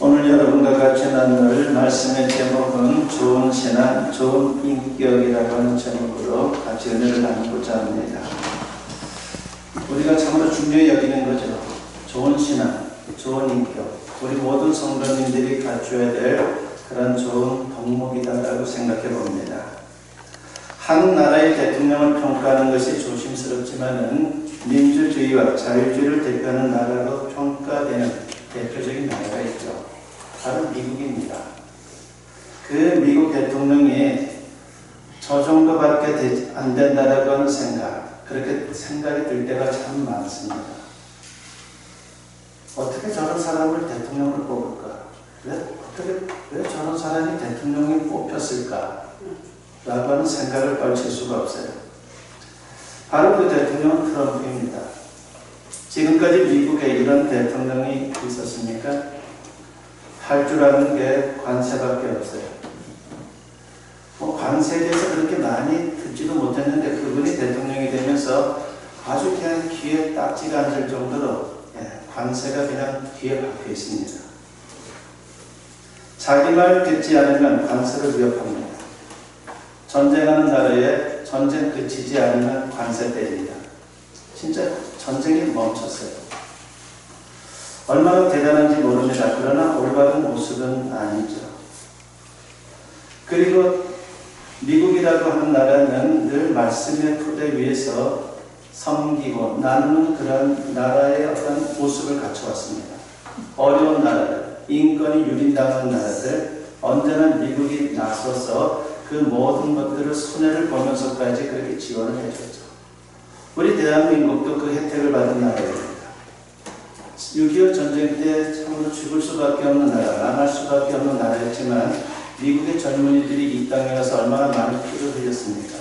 오늘 여러분과 같이 나눌 말씀의 제목은 좋은 신앙, 좋은 인격이라고 하는 제목으로 같이 은혜를 나누고자 합니다. 우리가 참으로 중요히 여기는 거죠. 좋은 신앙, 좋은 인격, 우리 모든 성도님들이 갖춰야 될 그런 좋은 덕목이다라고 생각해 봅니다. 한 나라의 대통령을 평가하는 것이 조심스럽지만은 민주주의와 자유주의를 대표하는 나라로 평가되는 대표적인 나라가 있죠. 바로 미국입니다. 그 미국 대통령이 저 정도밖에 안 된다라고 하는 생각, 그렇게 생각이 들 때가 참 많습니다. 어떻게 저런 사람을 대통령으로 뽑을까? 왜 저런 사람이 대통령이 뽑혔을까? 라고 하는 생각을 떨칠 수가 없어요. 바로 그 대통령은 트럼프입니다. 지금까지 미국에 이런 대통령이 있었습니까? 할 줄 아는 게 관세밖에 없어요. 관세에 대해서 그렇게 많이 듣지도 못했는데 그분이 대통령이 되면서 아주 그냥 귀에 딱지가 앉을 정도로 관세가 그냥 귀에 박혀 있습니다. 자기 말 듣지 않으면 관세를 위협합니다. 전쟁하는 나라에 전쟁 그치지 않으면 관세 때립니다. 진짜 전쟁이 멈췄어요. 얼마나 대단한지 모릅니다. 그러나 올바른 모습은 아니죠. 그리고 미국이라고 하는 나라는 늘 말씀의 토대 위에서 섬기고 나누는 그런 나라의 어떤 모습을 갖춰왔습니다. 어려운 나라들, 인권이 유린당하는 나라들, 언제나 미국이 나서서 그 모든 것들을 손해를 보면서까지 그렇게 지원을 해줬죠. 우리 대한민국도 그 혜택을 받은 나라입니다. 6.25 전쟁 때 참으로 죽을 수밖에 없는 나라, 망할 수밖에 없는 나라였지만 미국의 젊은이들이 이 땅에 와서 얼마나 많은 피를 흘렸습니까?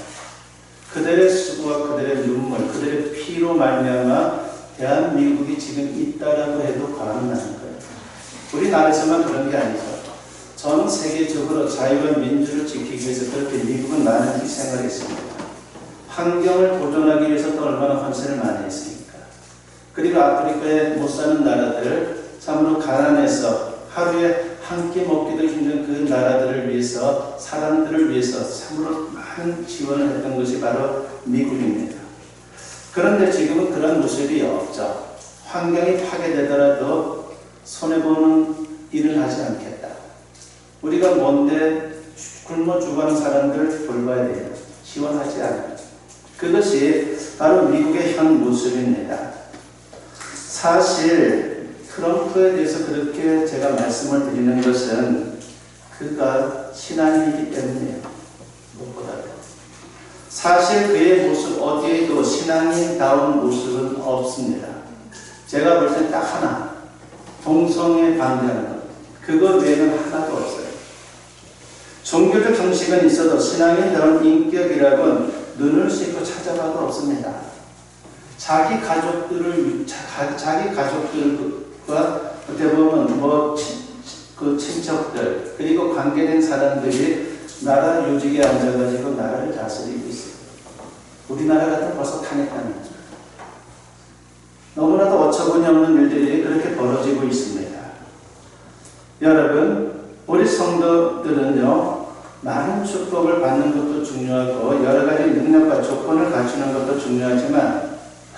그들의 수고와 그들의 눈물, 그들의 피로 말미암아 대한민국이 지금 있다라고 해도 과언은 아닐 거예요. 우리나라에서만 그런 게 아니죠. 전 세계적으로 자유와 민주를 지키기 위해서 그렇게 미국은 많은 희생을 했습니다. 환경을 보존하기 위해서 또 얼마나 헌신을 많이 했습니까? 그리고 아프리카에 못 사는 나라들, 참으로 가난해서 하루에 한 끼 먹기도 힘든 그 나라들을 위해서, 사람들을 위해서 참으로 많은 지원을 했던 것이 바로 미국입니다. 그런데 지금은 그런 모습이 없죠. 환경이 파괴되더라도 손해보는 일을 하지 않겠다. 우리가 뭔데 굶어 죽어가는 사람들 돌봐야 돼요. 지원하지 않아요. 그것이 바로 미국의 현 모습입니다. 사실 트럼프에 대해서 그렇게 제가 말씀을 드리는 것은 그가 신앙이기 때문이에요. 무엇보다도. 사실 그의 모습 어디에도 신앙인다운 모습은 없습니다. 제가 볼 때 딱 하나, 동성애 반대하는 것. 그것 외에는 하나도 없어요. 종교적 형식은 있어도 신앙인다운 인격이라고는 눈을 씻고 찾아봐도 없습니다. 자기 가족들과 어떻게 보면 그 친척들 그리고 관계된 사람들이 나라 요직에 앉아가지고 나라를 다스리고 있어요. 우리나라 같은 벌써 탄핵당했죠. 너무나도 어처구니 없는 일들이 그렇게 벌어지고 있습니다. 여러분, 우리 성도들은요, 많은 축복을 받는 것도 중요하고 여러 가지 능력과 조건을 갖추는 것도 중요하지만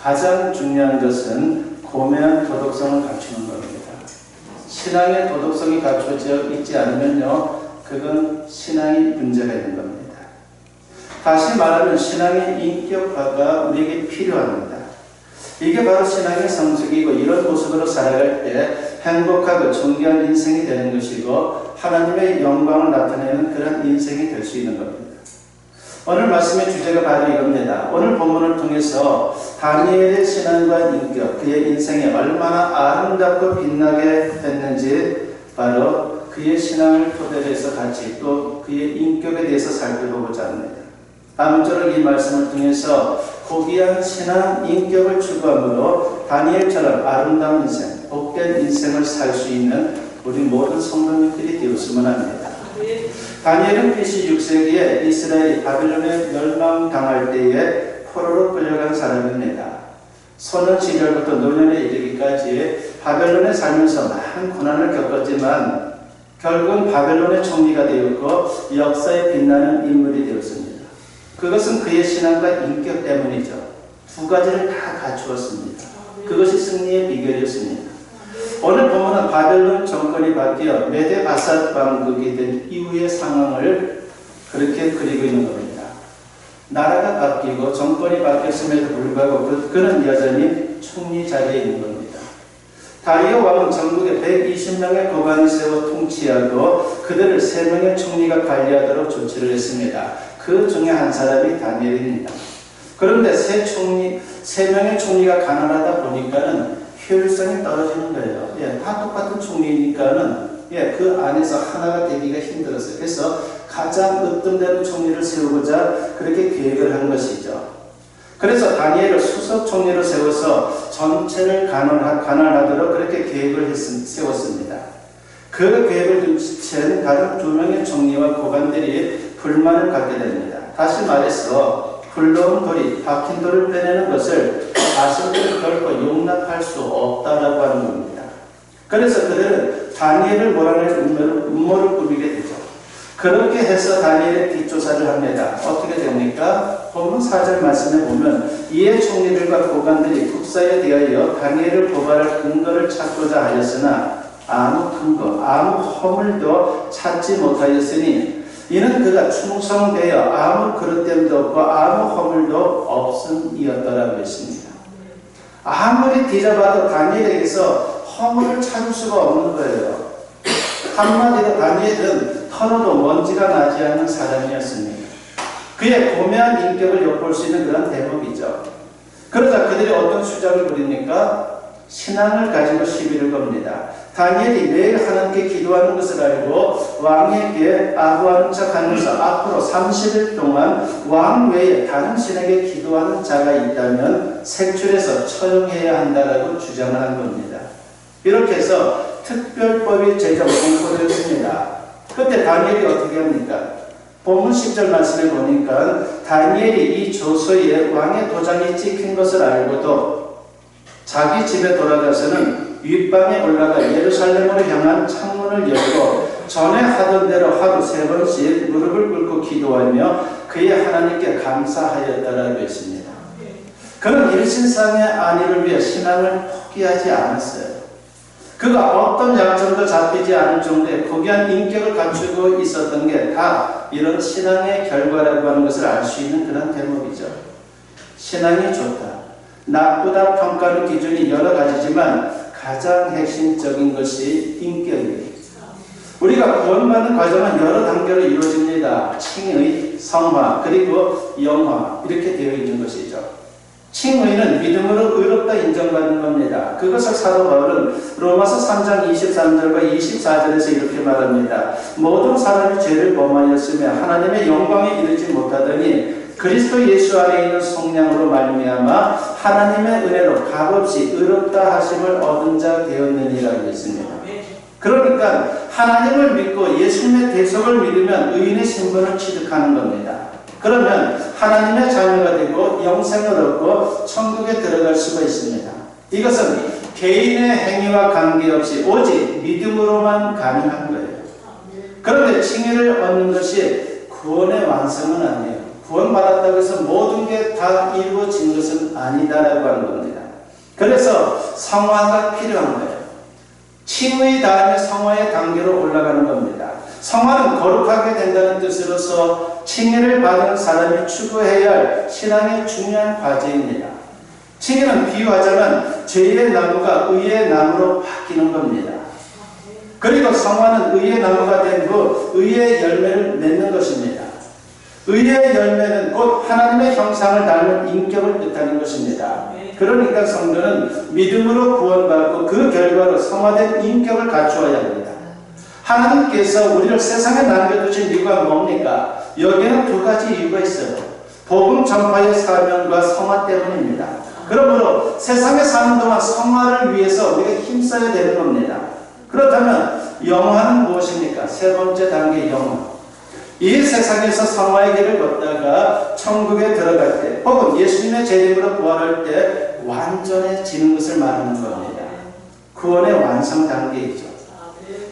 가장 중요한 것은 고매한 도덕성을 갖추는 겁니다. 신앙의 도덕성이 갖춰져 있지 않으면요, 그건 신앙이 문제가 있는 겁니다. 다시 말하면 신앙의 인격화가 우리에게 필요합니다. 이게 바로 신앙의 성숙이고 이런 모습으로 살아갈 때 행복하고 존귀한 인생이 되는 것이고 하나님의 영광을 나타내는 그런 인생이 될 수 있는 겁니다. 오늘 말씀의 주제가 바로 이겁니다. 오늘 본문을 통해서 다니엘의 신앙과 인격, 그의 인생이 얼마나 아름답고 빛나게 됐는지 바로 그의 신앙을 토대로 해서 같이 또 그의 인격에 대해서 살펴보고자 합니다. 아무쪼록 이 말씀을 통해서 고귀한 신앙, 인격을 추구함으로 다니엘처럼 아름다운 인생, 복된 인생을 살 수 있는 우리 모든 성도님들이 되었으면 합니다. 다니엘은 BC 6세기에 이스라엘이 바빌론에 멸망당할 때에 포로로 끌려간 사람입니다. 소년 시절부터 노년에 이르기까지 바벨론에 살면서 많은 고난을 겪었지만 결국은 바벨론의 총리가 되었고 역사에 빛나는 인물이 되었습니다. 그것은 그의 신앙과 인격 때문이죠. 두 가지를 다 갖추었습니다. 그것이 승리의 비결이었습니다. 오늘 본문은 바벨론 정권이 바뀌어 메데 바삿 왕국이 된 이후의 상황을 그렇게 그리고 있는 겁니다. 나라가 바뀌고 정권이 바뀌었음에도 불구하고 그는 여전히 총리 자리에 있는 겁니다. 다리오 왕은 전국에 120명의 고관이 세워 통치하고 그들을 3명의 총리가 관리하도록 조치를 했습니다. 그 중에 한 사람이 다니엘입니다. 그런데 3명의 총리가 가난하다 보니까는 효율성이 떨어지는 거예요. 다 똑같은 총리니까는 그 안에서 하나가 되기가 힘들었어요. 그래서 가장 으뜸되는 총리를 세우고자 그렇게 계획을 한 것이죠. 그래서 다니엘을 수석 총리로 세워서 전체를 관할하도록 그렇게 계획을 세웠습니다. 그 계획을 눈치챈 다른 2명의 총리와 고관들이 불만을 갖게 됩니다. 다시 말해서 굴러온 돌이 박힌 돌을 빼내는 것을 자신들은 결코 용납할 수 없다라고 하는 겁니다. 그래서 그들은 다니엘을 몰아낼 음모를 꾸미게 되죠. 그렇게 해서 다니엘의 뒷조사를 합니다. 어떻게 됩니까? 본문 4절 말씀에 보면 이에 총리들과 고관들이 국사에 대하여 다니엘을 고발할 근거를 찾고자 하였으나 아무 근거, 아무 허물도 찾지 못하였으니 이는 그가 충성되어 아무 그릇됨도 없고 아무 허물도 없음이었더라고 했습니다. 아무리 뒤져봐도 다니엘에게서 허물을 찾을 수가 없는 거예요. 한마디로 다니엘은 털어도 먼지가 나지 않는 사람이었습니다. 그의 고매한 인격을 엿볼 수 있는 그런 대목이죠. 그러자 그들이 어떤 수작을 부립니까? 신앙을 가지고 시비를 겁니다. 다니엘이 매일 하나님께 기도하는 것을 알고 왕에게 아부하는 척하면서 앞으로 30일 동안 왕 외에 다른 신에게 기도하는 자가 있다면 색출해서 처형해야 한다라고 주장을 한 겁니다. 이렇게 해서 특별법이 제정 공포되었습니다. 그때 다니엘이 어떻게 합니까? 본문 10절 말씀에 보니까 다니엘이 이 조서에 왕의 도장이 찍힌 것을 알고도 자기 집에 돌아가서는 윗방에 올라가 예루살렘으로 향한 창문을 열고 전에 하던 대로 하루 3번씩 무릎을 꿇고 기도하며 그의 하나님께 감사하였다라고 했습니다. 그는 일신상의 안위를 위해 신앙을 포기하지 않았어요. 그가 어떤 약점도 잡히지 않을 정도의 고귀한 인격을 갖추고 있었던 게 다 이런 신앙의 결과라고 하는 것을 알 수 있는 그런 대목이죠. 신앙이 좋다, 나쁘다 평가하는 기준이 여러 가지지만 가장 핵심적인 것이 인격이에요. 우리가 구원받는 과정은 여러 단계로 이루어집니다. 칭의, 성화, 그리고 영화 이렇게 되어 있는 것이죠. 칭의는 믿음으로 의롭다 인정받는 겁니다. 그것을 사도 바울은 로마서 3장 23절과 24절에서 이렇게 말합니다. 모든 사람이 죄를 범하였으며 하나님의 영광에 이르지 못하더니 그리스도 예수 안에 있는 성령으로 말미암아 하나님의 은혜로 값없이 의롭다 하심을 얻은 자 되었느니라고 했습니다. 그러니까 하나님을 믿고 예수님의 대속을 믿으면 의인의 신분을 취득하는 겁니다. 그러면 하나님의 자녀가 되고 영생을 얻고 천국에 들어갈 수가 있습니다. 이것은 개인의 행위와 관계없이 오직 믿음으로만 가능한 거예요. 그런데 칭의를 얻는 것이 구원의 완성은 아니에요. 구원받았다고 해서 모든 게 다 이루어진 것은 아니다라고 하는 겁니다. 그래서 성화가 필요한 거예요. 칭의 다음에 성화의 단계로 올라가는 겁니다. 성화는 거룩하게 된다는 뜻으로서 칭의를 받은 사람이 추구해야 할 신앙의 중요한 과제입니다. 칭의는 비유하자면 죄의 나무가 의의 나무로 바뀌는 겁니다. 그리고 성화는 의의 나무가 된 후 의의 열매를 맺는 것입니다. 의의 열매는 곧 하나님의 형상을 닮은 인격을 뜻하는 것입니다. 그러니까 성도는 믿음으로 구원받고 그 결과로 성화된 인격을 갖추어야 합니다. 하나님께서 우리를 세상에 남겨두신 이유가 뭡니까? 여기에는 2가지 이유가 있어요. 복음 전파의 사명과 성화 때문입니다. 그러므로 세상에 사는 동안 성화를 위해서 우리가 힘써야 되는 겁니다. 그렇다면 영화는 무엇입니까? 3번째 단계 영화. 이 세상에서 성화의 길을 걷다가 천국에 들어갈 때 혹은 예수님의 재림으로 부활할 때 완전해지는 것을 말하는 겁니다. 구원의 완성 단계이죠.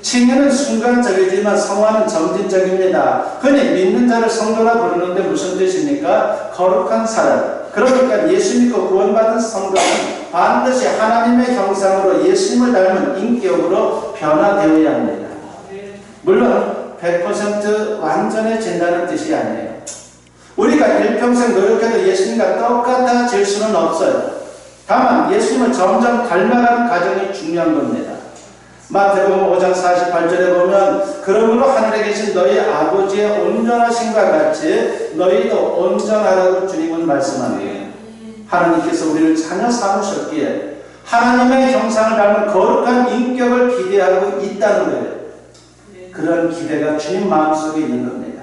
칭의는 순간적이지만 성화는 점진적입니다. 흔히 믿는 자를 성도라 부르는데 무슨 뜻입니까? 거룩한 사람. 그러니까 예수 믿고 구원받은 성도는 반드시 하나님의 형상으로 예수님을 닮은 인격으로 변화되어야 합니다. 물론 100% 완전해진다는 뜻이 아니에요. 우리가 일평생 노력해도 예수님과 똑같아질 수는 없어요. 다만 예수님을 점점 닮아가는 과정이 중요한 겁니다. 마태복음 5장 48절에 보면 그러므로 하늘에 계신 너희 아버지의 온전하심과 같이 너희도 온전하라고 주님은 말씀합니다. 하나님께서 우리를 자녀 삼으셨기에 하나님의 형상을 닮은 거룩한 인격을 기대하고 있다는 거예요. 그런 기대가 주님 마음속에 있는 겁니다.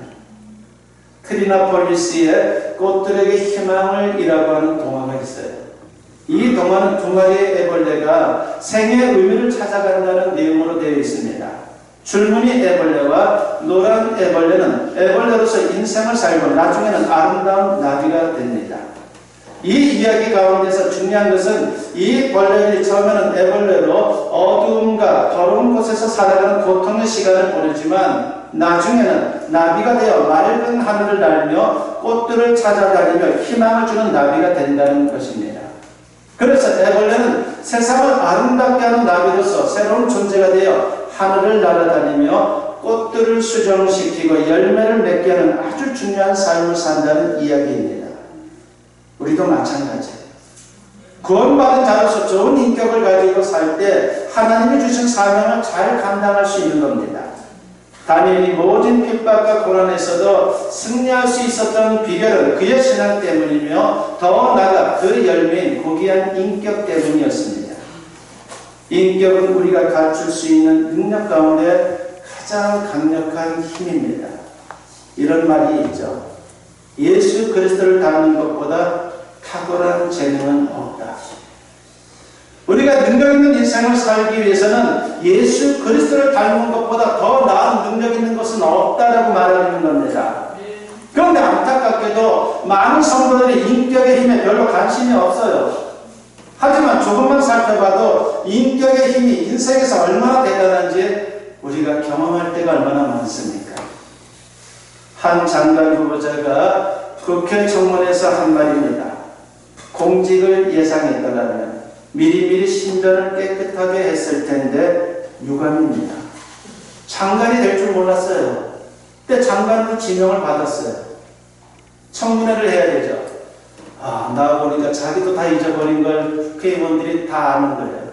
트리나폴리스의 꽃들에게 희망을 이라고 하는 동화가 있어요. 이 동화는 두 마리의 애벌레가 생의 의미를 찾아간다는 내용으로 되어 있습니다. 줄무늬 애벌레와 노란 애벌레는 애벌레로서 인생을 살고 나중에는 아름다운 나비가 됩니다. 이 이야기 가운데서 중요한 것은 이 벌레들이 처음에는 애벌레로 어두움과 더러운 곳에서 살아가는 고통의 시간을 보내지만 나중에는 나비가 되어 맑은 하늘을 날며 꽃들을 찾아다니며 희망을 주는 나비가 된다는 것입니다. 그래서 애벌레는 세상을 아름답게 하는 나비로서 새로운 존재가 되어 하늘을 날아다니며 꽃들을 수정시키고 열매를 맺게 하는 아주 중요한 삶을 산다는 이야기입니다. 우리도 마찬가지예요. 구원받은 자로서 좋은 인격을 가지고 살 때 하나님이 주신 사명을 잘 감당할 수 있는 겁니다. 다니엘이 모든 핍박과 고난에서도 승리할 수 있었던 비결은 그의 신앙 때문이며 더 나아가 그 열매인 고귀한 인격 때문이었습니다. 인격은 우리가 갖출 수 있는 능력 가운데 가장 강력한 힘입니다. 이런 말이 있죠. 예수 그리스도를 닮는 것보다 탁월한 재능은 없다. 우리가 능력 있는 인생을 살기 위해서는 예수 그리스도를 닮은 것보다 더 나은 능력 있는 것은 없다라고 말하는 겁니다. 그런데 안타깝게도 많은 성도들이 인격의 힘에 별로 관심이 없어요. 하지만 조금만 살펴봐도 인격의 힘이 인생에서 얼마나 대단한지 우리가 경험할 때가 얼마나 많습니까? 한 장관 후보자가 국회 청문회에서 한 말입니다. 공직을 예상했더라면 미리미리 신변을 깨끗하게 했을 텐데 유감입니다. 장관이 될 줄 몰랐어요. 근데 장관으로 지명을 받았어요. 청문회를 해야 되죠. 나 보니까 자기도 다 잊어버린 걸 국회의원들이 다 아는 거예요.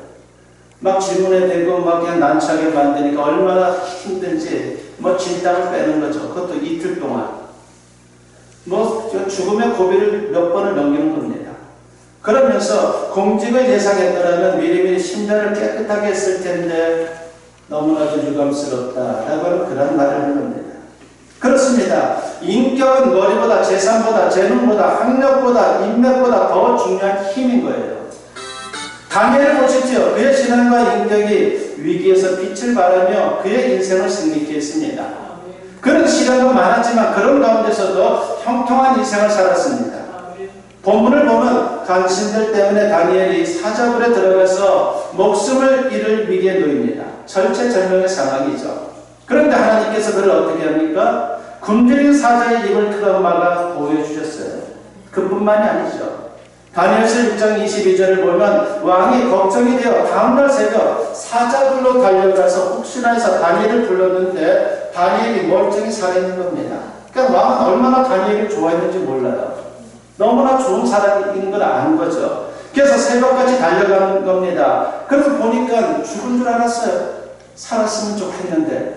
막 질문에 대고 막 그냥 난처하게 만드니까 얼마나 힘든지 진땀을 빼는 거죠. 그것도 이틀 동안. 죽음의 고비를 몇 번을 넘기는 겁니다. 그러면서 공직을 예상했더라면 미리미리 신변을 깨끗하게 했을 텐데 너무나도 유감스럽다라고 하는 그런 말을 하는 겁니다. 그렇습니다. 인격은 머리보다 재산보다 재능보다 학력보다 인맥보다 더 중요한 힘인 거예요. 다니엘을 보십시오. 그의 신앙과 인격이 위기에서 빛을 발하며 그의 인생을 승리케 했습니다. 그런 시련도 많았지만 그런 가운데서도 형통한 인생을 살았습니다. 본문을 보면 간신들 때문에 다니엘이 사자굴에 들어가서 목숨을 잃을 위기에 놓입니다. 절체절명의 상황이죠. 그런데 하나님께서 그를 어떻게 합니까? 굶주린 사자의 입을 틀어막아 보여주셨어요. 그뿐만이 아니죠. 다니엘서 6장 22절을 보면 왕이 걱정이 되어 다음날 새벽 사자굴로 달려가서 혹시나 해서 다니엘을 불렀는데 다니엘이 멀쩡히 살아있는 겁니다. 그러니까 왕은 얼마나 다니엘을 좋아했는지 몰라요. 너무나 좋은 사람인 걸 아는 거죠. 그래서 새벽까지 달려가는 겁니다. 그래서 보니까 죽은 줄 알았어요. 살았으면 좋겠는데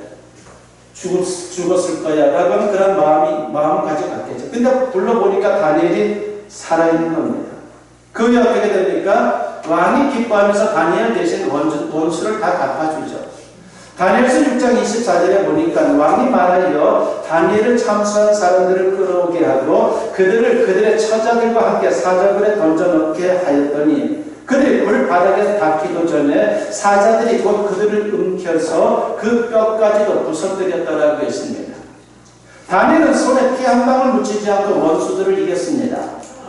죽었을 거야 라고 하는 그런 마음을 가져갔겠죠. 근데 불러보니까 다니엘이 살아있는 겁니다. 그 후에 어떻게 됩니까? 왕이 기뻐하면서 다니엘 대신 원수를 다 갚아주죠. 다니엘서 6장 24절에 보니까 왕이 말하여 다니엘을 참수한 사람들을 끌어오게 하고 그들의 처자들과 함께 사자굴에 던져넣게 하였더니 그들이 물 바닥에 닿기도 전에 사자들이 곧 그들을 움켜서 그 뼈까지도 부서뜨렸다라고 했습니다. 다니엘은 손에 피 한 방울 묻히지 않고 원수들을 이겼습니다.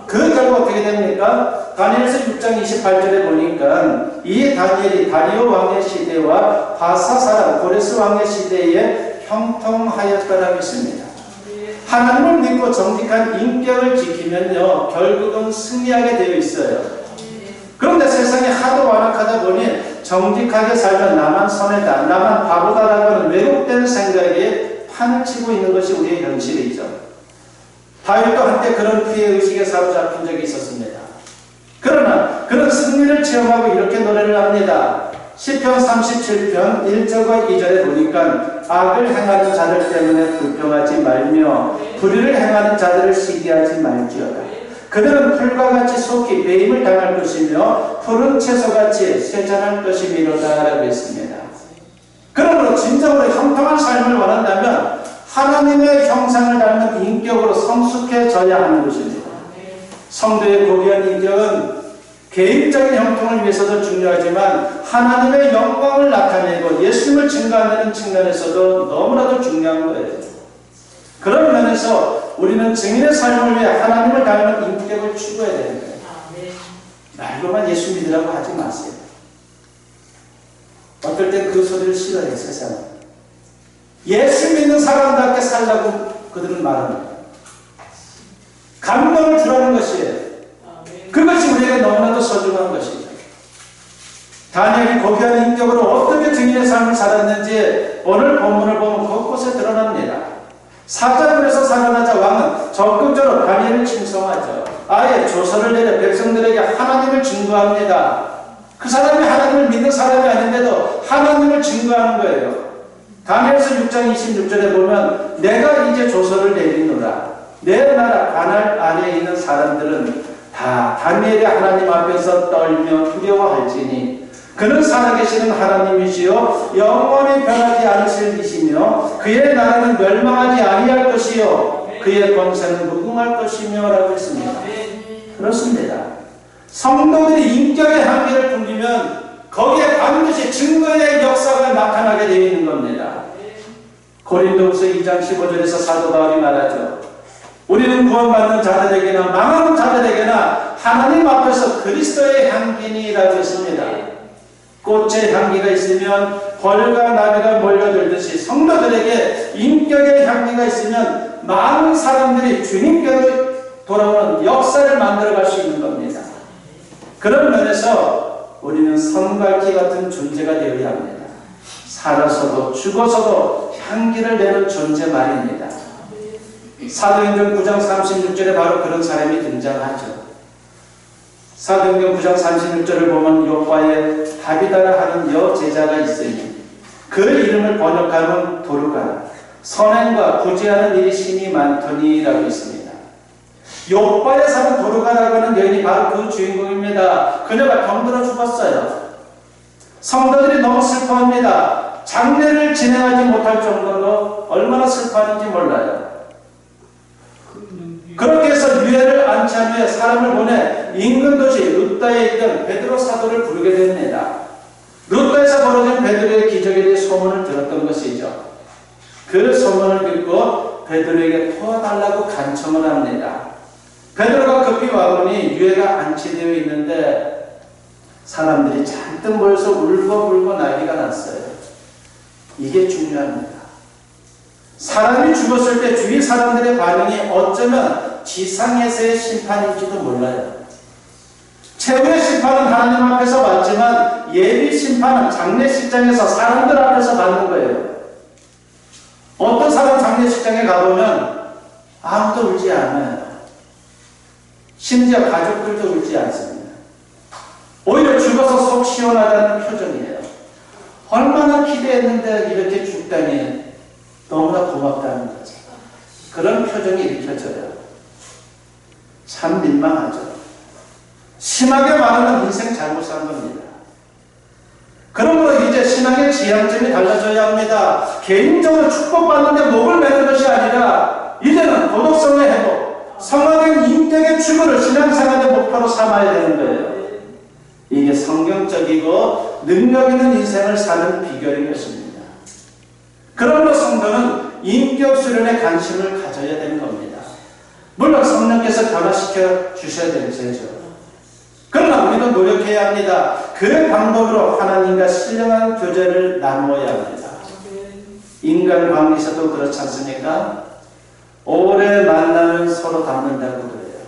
그 결과 어떻게 됩니까? 다니엘서 6장 28절에 보니까 이 다니엘이 다리오 왕의 시대와 바사사라 고레스 왕의 시대에 형통하였다라고 있습니다. 하나님을 믿고 정직한 인격을 지키면요 결국은 승리하게 되어 있어요. 그런데 세상이 하도 완악하다 보니 정직하게 살면 나만 손해다, 나만 바보다라고 하는 왜곡된 생각에 판을 치고 있는 것이 우리의 현실이죠. 다윗도 한때 그런 피해의식에 사로잡힌 적이 있었습니다. 그러나 그는 승리를 체험하고 이렇게 노래를 합니다. 시편 37편 1절과 2절에 보니까 악을 행하는 자들 때문에 불평하지 말며 불의를 행하는 자들을 시기하지 말지어다. 그들은 풀과 같이 속히 배임을 당할 것이며 푸른 채소같이 쇠잔할 것이미로다 라고 했습니다. 그러므로 진정으로 형통한 삶을 원한다면 하나님의 형상을 닮은 인격으로 성숙해져야 하는 것입니다. 성도의 고귀한 인격은 개인적인 형통을 위해서도 중요하지만 하나님의 영광을 나타내고 예수님을 증거하는 측면에서도 너무나도 중요한 거예요. 그런 면에서 우리는 증인의 삶을 위해 하나님을 닮은 인격을 추구해야 되는 거예요. 말로만 예수 믿으라고 하지 마세요. 어떨 땐 그 소리를 싫어해요, 세상은. 예수 믿는 사람답게 살라고 그들은 말합니다. 감동을 주라는 것이에요. 그것이 우리에게 너무나도 소중한 것이죠. 다니엘이 고귀한 인격으로 어떻게 증인의 삶을 살았는지 오늘 본문을 보면 곳곳에 드러납니다. 사자굴에서 살아나자 왕은 적극적으로 다니엘을 칭송하죠. 아예 조서를 내려 백성들에게 하나님을 증거합니다. 그 사람이 하나님을 믿는 사람이 아닌데도 하나님을 증거하는 거예요. 다니엘서 6장 26절에 보면 내가 이제 조서를 내리노라. 내 나라 가나안 안에 있는 사람들은 다 다니엘이 하나님 앞에서 떨며 두려워할지니 그는 살아계시는 하나님이시요 영원히 변하지 않으실 이시며 그의 나라는 멸망하지 아니할 것이요 그의 권세는 무궁할 것이며 라고 했습니다. 그렇습니다. 성도들이 인격의 한계를 풍기면 거기에 반드시 증거의 역사가 나타나게 되어 있는 겁니다. 고린도후서 2장 15절에서 사도 바울이 말하죠. 우리는 구원받는 자들에게나 망하는 자들에게나 하나님 앞에서 그리스도의 향기니라고 했습니다. 꽃의 향기가 있으면 벌과 나비가 몰려들듯이 성도들에게 인격의 향기가 있으면 많은 사람들이 주님께로 돌아오는 역사를 만들어갈 수 있는 겁니다. 그런 면에서 우리는 선갈기 같은 존재가 되어야 합니다. 살아서도 죽어서도 향기를 내는 존재 말입니다. 사도행전 9장 36절에 바로 그런 사람이 등장하죠. 사도행전 9장 36절을 보면 요바에 다비다라 하는 여제자가 있으니 그 이름을 번역하면 도르가 선행과 구제하는 일이 심히 많더니 라고 있습니다. 요바에 사는 도르가라고 하는 여인이 바로 그 주인공입니다. 그녀가 병들어 죽었어요. 성도들이 너무 슬퍼합니다. 장례를 진행하지 못할 정도로 얼마나 슬퍼하는지 몰라요. 그렇게 해서 유해를 안치한 후에 사람을 보내 인근 도시 루다에 있던 베드로 사도를 부르게 됩니다. 루다에서 벌어진 베드로의 기적에 대해 소문을 들었던 것이죠. 그 소문을 듣고 베드로에게 도와달라고 간청을 합니다. 베드로가 급히 와보니 유해가 안치되어 있는데 사람들이 잔뜩 모여서 울고불고 난리가 났어요. 이게 중요합니다. 사람이 죽었을 때 주위 사람들의 반응이 어쩌면 지상에서의 심판일지도 몰라요. 최후의 심판은 하나님 앞에서 받지만 예비 심판은 장례식장에서 사람들 앞에서 받는 거예요. 어떤 사람 장례식장에 가보면 아무도 울지 않아요. 심지어 가족들도 울지 않습니다. 오히려 죽어서 속 시원하다는 표정이에요. 얼마나 기대했는데 이렇게 죽다니 너무나 고맙다는 거죠. 그런 표정이 일으켜져요. 참 민망하죠. 심하게 말하면 인생 잘못 산 겁니다. 그러므로 이제 신앙의 지향점이 달라져야 합니다. 개인적으로 축복받는데 목을 매는 것이 아니라 이제는 도덕성의 회복, 성화된 인격의 추구를 신앙생활의 목표로 삼아야 되는 거예요. 이게 성경적이고 능력 있는 인생을 사는 비결인 것입니다. 그러므로 성도는 인격 수련에 관심을 가져야 되는 겁니다. 물론 성령께서 변화시켜 주셔야 되죠. 그러나 우리도 노력해야 합니다. 그 방법으로 하나님과 신령한 교제를 나누어야 합니다. 인간관계에서도 그렇지 않습니까? 오래 만나면 서로 닮는다고 그래요.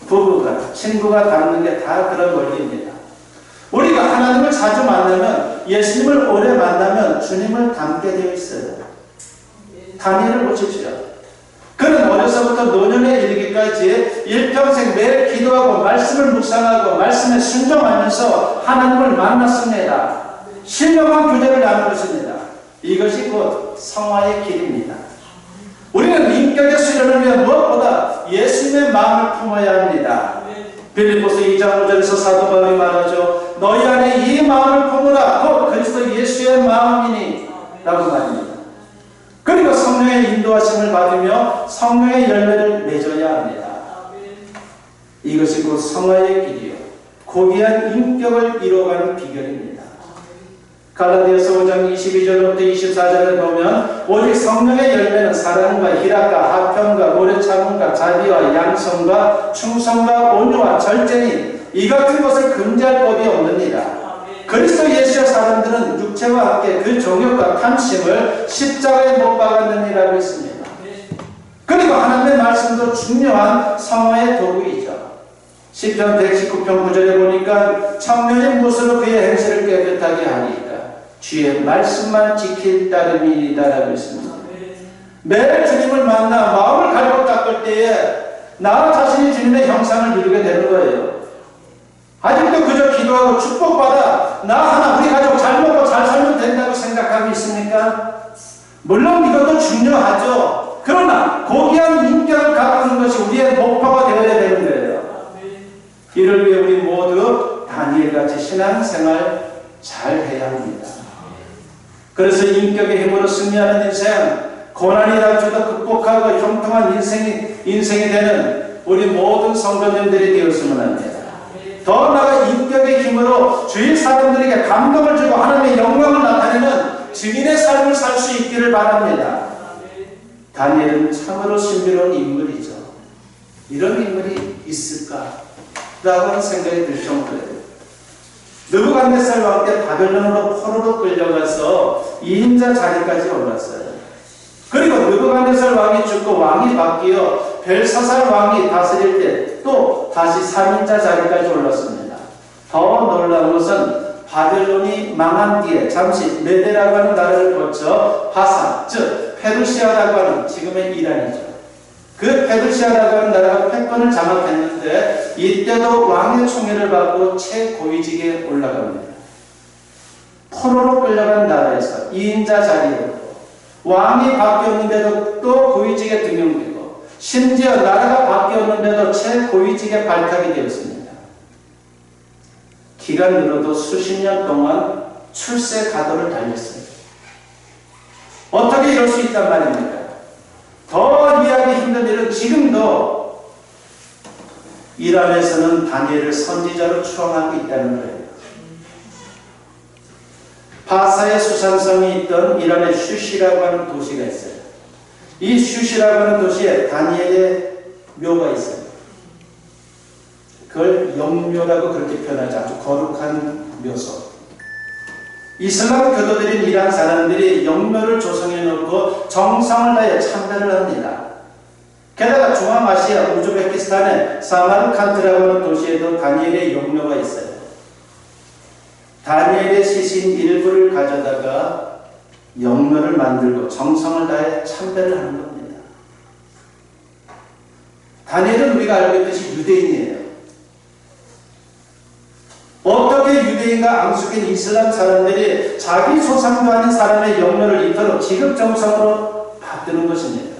부부가, 친구가 닮는 게 다 그런 원리입니다. 우리가 하나님을 자주 만나면, 예수님을 오래 만나면 주님을 닮게 되어 있어요. 다니엘을 보십시오. 그는 어려서부터 노년에 이르기까지 일평생 매일 기도하고 말씀을 묵상하고 말씀에 순종하면서 하나님을 만났습니다. 신령한 교제를 나눈 것입니다. 이것이 곧 성화의 길입니다. 우리는 인격의 수련을 위해 무엇보다 예수님의 마음을 품어야 합니다. 빌립보서 2장 5절에서 사도 바울이 말하죠. 너희 안에 이 마음을 품으라. 곧 그리스도 예수의 마음이니 라고 말합니다. 그리고 성령의 인도하심을 받으며 성령의 열매를 맺어야 합니다. 이것이 곧 성화의 길이요 고귀한 인격을 이루어가는 비결입니다. 갈라디아서 5장 22절부터 24절을 보면 오직 성령의 열매는 사랑과 희락과 화평과 오래 참음과 자비와 양성과 충성과 온유와 절제니 이 같은 것을 금지할 법이 없느니라. 그리스도 예수의 사람들은 육체와 함께 그 정욕과 탐심을 십자가에 못 박았느니라고 했습니다. 그리고 하나님의 말씀도 중요한 성화의 도구이죠. 시편 119편 9절에 보니까 청년이 무엇으로 그의 행실을 깨끗하게 하리까 주의 말씀만 지킬 따름이다라고 했습니다. 매일 주님을 만나 마음을 갈고 닦을 때에 나 자신이 주님의 형상을 이루게 되는 거예요. 아직도 그저 기도하고 축복받아 나 하나 우리 가족 잘 먹고 잘 살면 된다고 생각하고 있습니까? 물론 이것도 중요하죠. 그러나 고귀한 인격을 가꾸는 것이 우리의 목표가 되어야 되는 거예요. 이를 위해 우리 모두 다니엘같이 신앙생활 잘 해야 합니다. 그래서 인격의 힘으로 승리하는 인생, 고난이 닥쳐도 극복하고 형통한 인생이 되는 우리 모든 성도님들이 되었으면 합니다. 더 나아가 인격의 힘으로 주위 사람들에게 감동을 주고 하나님의 영광을 나타내는 증인의 삶을 살 수 있기를 바랍니다. 다니엘은 참으로 신비로운 인물이죠. 이런 인물이 있을까? 라고 하는 생각이 들 정도예요. 느부갓네살 왕께 바벨론으로 포로로 끌려가서 2인자 자리까지 올랐어요. 그리고 느부갓네살 왕이 죽고 왕이 바뀌어 벨사살 왕이 다스릴 때 또 다시 3인자 자리까지 올랐습니다. 더 놀라운 것은 바벨론이 망한 뒤에 잠시 메데라고 하는 나라를 거쳐 바산, 즉 페르시아라고 하는 지금의 이란이죠. 그 페르시아라고 하는 나라가 패권을 장악했는데 이때도 왕의 총애를 받고 최고위직에 올라갑니다. 포로로 끌려간 나라에서 2인자 자리였고 왕이 바뀌었는데도 또 고위직에 등용되고 심지어 나라가 바뀌었는데도 최고위직에 발탁이 되었습니다. 기간 늘어도 수십 년 동안 출세 가도를 달렸습니다. 어떻게 이럴 수 있단 말입니까? 더 이해하기 힘든 일은 지금도 이란에서는 다니엘을 선지자로 추앙하고 있다는 거예요. 바사의 수산성이 있던 이란의 슈시라고 하는 도시가 있어요. 이 슈시라고 하는 도시에 다니엘의 묘가 있어요. 그걸 영묘라고 그렇게 표현하지 않죠. 거룩한 묘소. 이슬람 교도들인 이란 사람들이 영묘를 조성해 놓고 정성을 다해 참배를 합니다. 게다가 중앙아시아 우즈베키스탄의 사마르칸트라고 하는 도시에도 다니엘의 영묘가 있어요. 다니엘의 시신 일부를 가져다가 영묘를 만들고 정성을 다해 참배를 하는 겁니다. 다니엘은 우리가 알고 있듯이 유대인이에요. 어떻게 유대인과 앙숙인 이슬람 사람들이 자기 조상도 아닌 사람의 영묘를 이토록 지극정성으로 받드는 것입니다.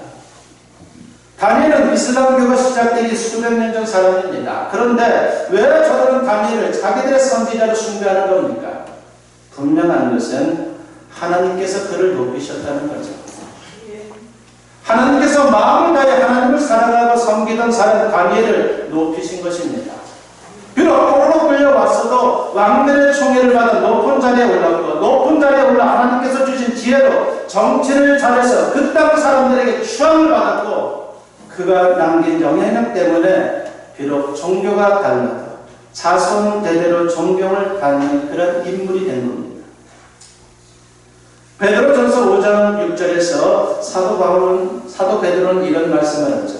다니엘은 이슬람교가 시작되기 수백 년 전 사람입니다. 그런데 왜 저들은 다니엘을 자기들의 선지자로 숭배하는 겁니까? 분명한 것은 하나님께서 그를 높이셨다는 거죠. 하나님께서 마음을 다해 하나님을 사랑하고 섬기던 사람 다니엘을 높이신 것입니다. 비록 포로로 끌려왔어도 왕들의 총애를 받아 높은 자리에 올랐고 높은 자리에 올라 하나님께서 주신 지혜로 정치를 잘해서 그 땅 사람들에게 추앙을 받았고 그가 남긴 영향력 때문에 비록 종교가 달라도 자손 대대로 존경을 받는 그런 인물이 된 겁니다. 베드로전서 5장 6절에서 사도 베드로는 이런 말씀을 하죠.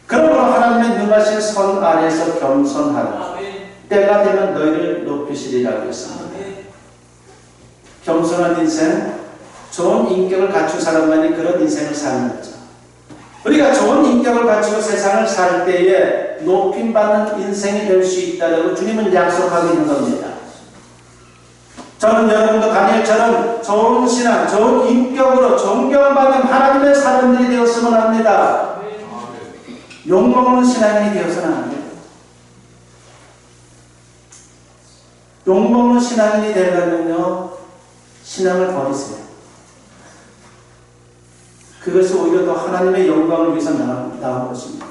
그러므로 하나님의 능하신 선 아래에서 겸손하라. 때가 되면 너희를 높이시리라고 했습니다. 겸손한 인생, 좋은 인격을 갖춘 사람만이 그런 인생을 사는 거죠. 우리가 좋은 인격을 갖추고 세상을 살 때에 높임받는 인생이 될 수 있다고 주님은 약속하고 있는 겁니다. 저는 여러분도 다니엘처럼 좋은 신앙, 좋은 인격으로 존경받는 하나님의 사람들이 되었으면 합니다. 욕먹는 신앙인이 되어서는 안 돼요. 욕먹는 신앙인이 되려면요, 신앙을 버리세요. 그것이 오히려 더 하나님의 영광을 위해서 나온 것입니다.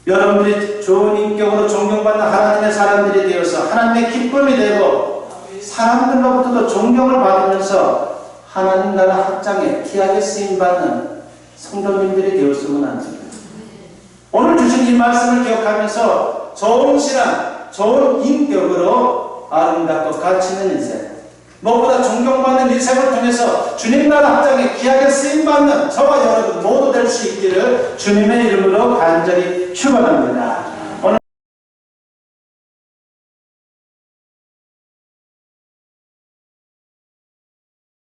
여러분들이 좋은 인격으로 존경받는 하나님의 사람들이 되어서 하나님의 기쁨이 되고 사람들로부터도 존경을 받으면서 하나님 나라 확장에 귀하게 쓰임받는 성도님들이 되었으면 합니다. 오늘 주신 이 말씀을 기억하면서 좋은 신앙, 좋은 인격으로 아름답고 가치 있는 인생, 무엇보다 존경받는 인생을 통해서 주님 나라 확장에 귀하게 쓰임받는 저와 여러분 모두 될 수 있기를 주님의 이름으로 간절히 축원합니다.